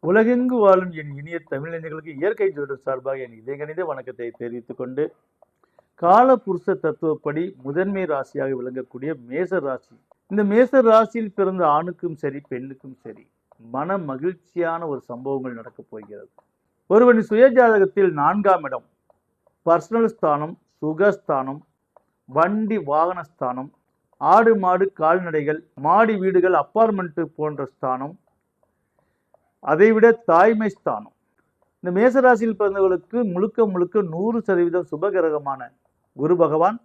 உலகெங்கு வாழும் என் இனிய தமிழர்களுக்கு இயற்கை ஜோதிட சார்பாக என் இதயகணித வணக்கத்தை தெரிவித்துக் கொண்டு, காலபுருஷ தத்துவப்படி முதன்மை ராசியாக விளங்கக்கூடிய மேச ராசி. இந்த மேச ராசியில் பிறந்த ஆணுக்கும் சரி பெண்ணுக்கும் சரி மன மகிழ்ச்சியான ஒரு சம்பவங்கள் நடக்கப் போகிறது. ஒருவனின் சுயஜாதகத்தில் 4ஆம் இடம் பர்சனல் ஸ்தானம், சுகஸ்தானம், வண்டி வாகன ஸ்தானம், ஆடு மாடு கால்நடைகள், மாடி வீடுகள், அப்பார்ட்மெண்ட் போன்ற ஸ்தானம், அதைவிட தாய்மை ஸ்தானம். இந்த மேசராசியில் பிறந்தவர்களுக்கு முழுக்க 100% சுபகிரகமான குரு பகவான்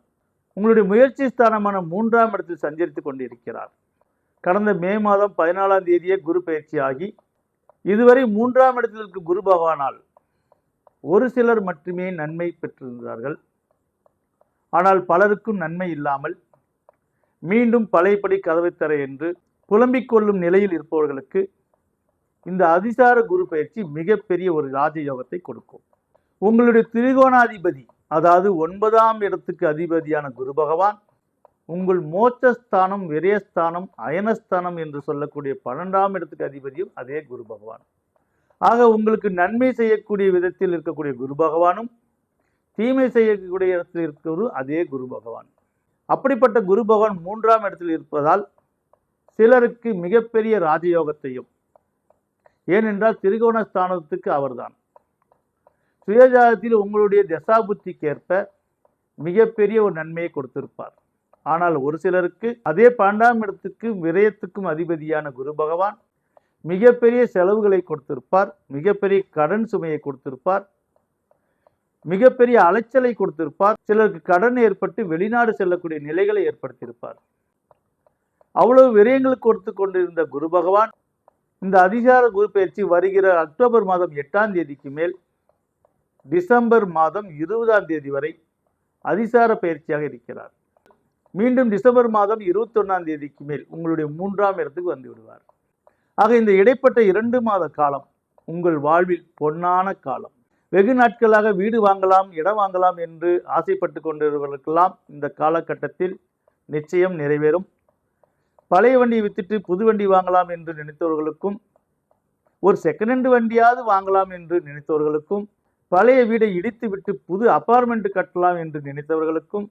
உங்களுடைய முயற்சி ஸ்தானமான 3ஆம் இடத்தில் சஞ்சரித்துக் கொண்டிருக்கிறார். கடந்த மே மாதம் 14ஆம் தேதியே குரு பயிற்சி ஆகி இதுவரை 3ஆம் இடத்தில் இருக்கும் குரு பகவானால் ஒரு சிலர் மட்டுமே நன்மை பெற்றிருந்தார்கள். ஆனால் பலருக்கும் நன்மை இல்லாமல் மீண்டும் பழையபடி கதவை தர என்று புலம்பிக் கொள்ளும் நிலையில் இருப்பவர்களுக்கு இந்த அதிசார குரு பயிற்சி மிகப்பெரிய ஒரு ராஜயோகத்தை கொடுக்கும். உங்களுடைய திரிகோணாதிபதி, அதாவது 9ஆம் இடத்துக்கு அதிபதியான குரு பகவான் உங்கள் மோட்சஸ்தானம், விரயஸ்தானம், அயனஸ்தானம் என்று சொல்லக்கூடிய 12ஆம் இடத்துக்கு அதிபதியும் அதே குரு பகவான். ஆக உங்களுக்கு நன்மை செய்யக்கூடிய விதத்தில் இருக்கக்கூடிய குரு பகவானும் தீமை செய்யக்கூடிய இடத்தில் இருக்கிறவரும் அதே குரு பகவான். அப்படிப்பட்ட குரு பகவான் 3ஆம் இடத்தில் இருப்பதால் சிலருக்கு மிகப்பெரிய ராஜயோகத்தையும், ஏனென்றால் திரிகோணஸ்தானத்துக்கு அவர்தான், சுயஜாதத்தில் உங்களுடைய தசாபுத்திக்கேற்ப மிகப்பெரிய ஒரு நன்மையை கொடுத்திருப்பார். ஆனால் ஒரு சிலருக்கு அதே 12ஆம் இடத்துக்கு விரயத்துக்கும் அதிபதியான குரு பகவான் மிகப்பெரிய செலவுகளை கொடுத்திருப்பார், மிகப்பெரிய கடன் சுமையை கொடுத்திருப்பார், மிகப்பெரிய அலைச்சலை கொடுத்திருப்பார். சிலருக்கு கடன் ஏற்பட்டு வெளிநாடு செல்லக்கூடிய நிலைகளை ஏற்படுத்தியிருப்பார். அவ்வளவு விரயங்களுக்கு கொடுத்து கொண்டிருந்த குரு பகவான் இந்த அதிசார குரு பயிற்சி வருகிற அக்டோபர் மாதம் 8ஆம் தேதிக்கு மேல் டிசம்பர் மாதம் 20ஆம் தேதி வரை அதிசார பயிற்சியாக இருக்கிறார். மீண்டும் டிசம்பர் மாதம் 21ஆம் தேதிக்கு மேல் உங்களுடைய 3ஆம் இடத்துக்கு வந்து விடுவார். ஆக இந்த இடைப்பட்ட 2 மாத காலம் உங்கள் வாழ்வில் பொன்னான காலம். வெகு நாட்களாக வீடு வாங்கலாம், இடம் வாங்கலாம் என்று ஆசைப்பட்டு கொண்டிருப்பவர்களுக்கெல்லாம் இந்த காலகட்டத்தில் நிச்சயம் நிறைவேறும். பழைய வண்டியை வித்துட்டு புது வண்டி வாங்கலாம் என்று நினைத்தவர்களுக்கும், ஒரு செகண்ட் ஹேண்ட் வண்டியாவது வாங்கலாம் என்று நினைத்தவர்களுக்கும், பழைய வீடை இடித்து விட்டு புது அபார்ட்மெண்ட் கட்டலாம் என்று நினைத்தவர்களுக்கும்,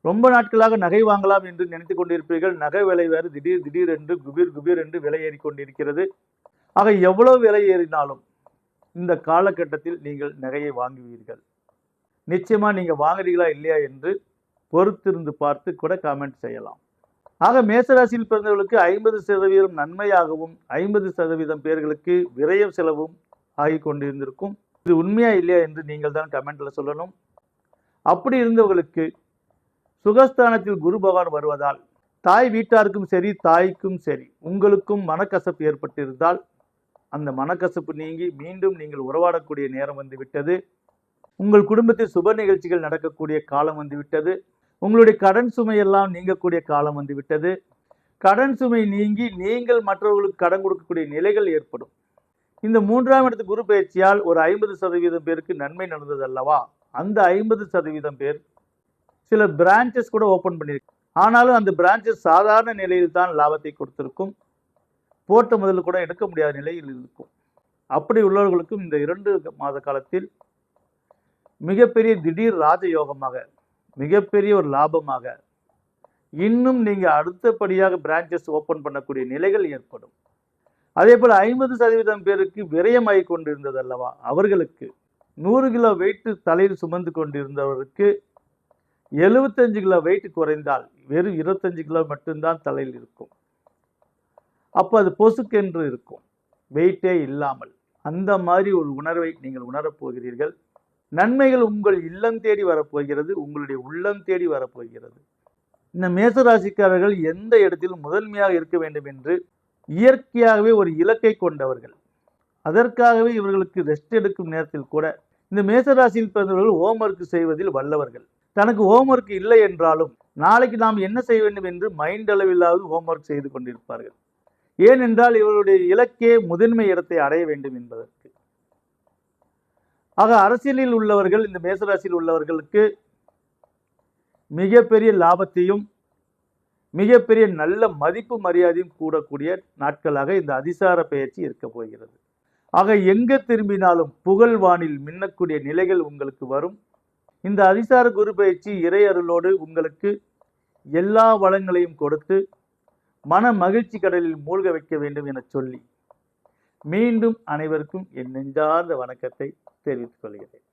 ரொம்ப நாட்களாக நகை வாங்கலாம் என்று நினைத்து கொண்டிருப்பீர்கள். நகை விலை வேறு திடீர் என்று குபீர் என்று விலை ஏறி கொண்டிருக்கிறது. ஆக எவ்வளவு விலை ஏறினாலும் இந்த காலகட்டத்தில் நீங்கள் நகையை வாங்குவீர்கள். நிச்சயமா நீங்க வாங்குறீங்களா இல்லையா என்று பொறுத்திருந்து பார்த்து கூட கமெண்ட் செய்யலாம். ஆக மேசராசியில் பிறந்தவர்களுக்கு 50% நன்மையாகவும் 50% பேர்களுக்கு விரய செலவும் ஆகி கொண்டிருந்திருக்கும். இது உண்மையா இல்லையா என்று நீங்கள் தான் கமெண்ட்ல சொல்லணும். அப்படி இருந்தவர்களுக்கு சுகஸ்தானத்தில் குரு பகவான் வருவதால் தாய் வீட்டாருக்கும் சரி தாய்க்கும் சரி உங்களுக்கும் மனக்கசப்பு ஏற்பட்டிருந்தால் அந்த மனக்கசப்பு நீங்கி மீண்டும் நீங்கள் உறவாடக்கூடிய நேரம் வந்துவிட்டது. உங்கள் குடும்பத்தில் சுப நிகழ்ச்சிகள் நடக்கக்கூடிய காலம் வந்துவிட்டது. உங்களுடைய கடன் சுமையெல்லாம் நீங்கக்கூடிய காலம் வந்துவிட்டது. கடன் சுமை நீங்கி நீங்கள் மற்றவர்களுக்கு கடன் கொடுக்கக்கூடிய நிலைகள் ஏற்படும். இந்த 3ஆம் இடத்து குரு பயிற்சியால் ஒரு 50% பேருக்கு நன்மை நடந்தது அல்லவா? அந்த 50% பேர் சில பிரான்ச்சஸ் கூட ஓப்பன் பண்ணியிருக்கு. ஆனாலும் அந்த பிரான்ச்சஸ் சாதாரண நிலையில் தான் லாபத்தை கொடுத்திருக்கும். போட்ட முதல்ல கூட எடுக்க முடியாத நிலையில் இருக்கும். அப்படி உள்ளவர்களுக்கும் இந்த 2 மாத காலத்தில் மிகப்பெரிய திடீர் ராஜயோகமாக, மிகப்பெரிய ஒரு லாபமாக, இன்னும் நீங்க அடுத்தபடியாக பிரான்ச்சஸ் ஓப்பன் பண்ணக்கூடிய நிலைகள் ஏற்படும். அதே போல 50% பேருக்கு விரயமாகி கொண்டிருந்தது அல்லவா? அவர்களுக்கு 100 கிலோ வெயிட் தலையில் சுமந்து கொண்டிருந்தவருக்கு 75 கிலோ வெயிட் குறைந்தால் வெறும் 25 கிலோ மட்டும்தான் தலையில் இருக்கும். அப்போ அது பொசுக்கென்று இருக்கும், வெயிட்டே இல்லாமல். அந்த மாதிரி ஒரு உணர்வை நீங்கள் உணரப் போகிறீர்கள். நன்மைகள் உங்கள் இல்லம் தேடி வரப்போகிறது, உங்களுடைய உள்ளம் தேடி வரப்போகிறது. இந்த மேசராசிக்காரர்கள் எந்த இடத்திலும் முதன்மையாக இருக்க வேண்டும் என்று இயற்கையாகவே ஒரு இலக்கை கொண்டவர்கள். அதற்காகவே இவர்களுக்கு ரெஸ்ட் எடுக்கும் நேரத்தில் கூட இந்த மேசராசியில் பிறந்தவர்கள் ஹோம்ஒர்க் செய்வதில் வல்லவர்கள். தனக்கு ஹோம்ஒர்க் இல்லை என்றாலும் நாளைக்கு நாம் என்ன செய்ய வேண்டும் என்று மைண்ட் அளவிலாவது ஹோம்ஒர்க் செய்து கொண்டிருப்பார்கள். ஏனென்றால் இவருடைய இலக்கே முதன்மை இடத்தை அடைய வேண்டும் என்பதற்கு. ஆக அரசியலில் உள்ளவர்கள், இந்த மேசராசியில் உள்ளவர்களுக்கு மிகப்பெரிய லாபத்தையும் மிகப்பெரிய நல்ல மதிப்பு மரியாதையும் கூடக்கூடிய நாட்களாக இந்த அதிசார பயிற்சி இருக்க போகிறது. ஆக எங்க திரும்பினாலும் புகழ் வானில் மின்னக்கூடிய நிலைகள் உங்களுக்கு வரும். இந்த அதிசார குரு பயிற்சி இறை அருளோடு உங்களுக்கு எல்லா வளங்களையும் கொடுத்து மன மகிழ்ச்சி கடலில் மூழ்க வைக்க வேண்டும் என சொல்லி மீண்டும் அனைவருக்கும் என் நெஞ்சார்ந்த வணக்கத்தை தெரிவித்துக் கொள்கிறேன்.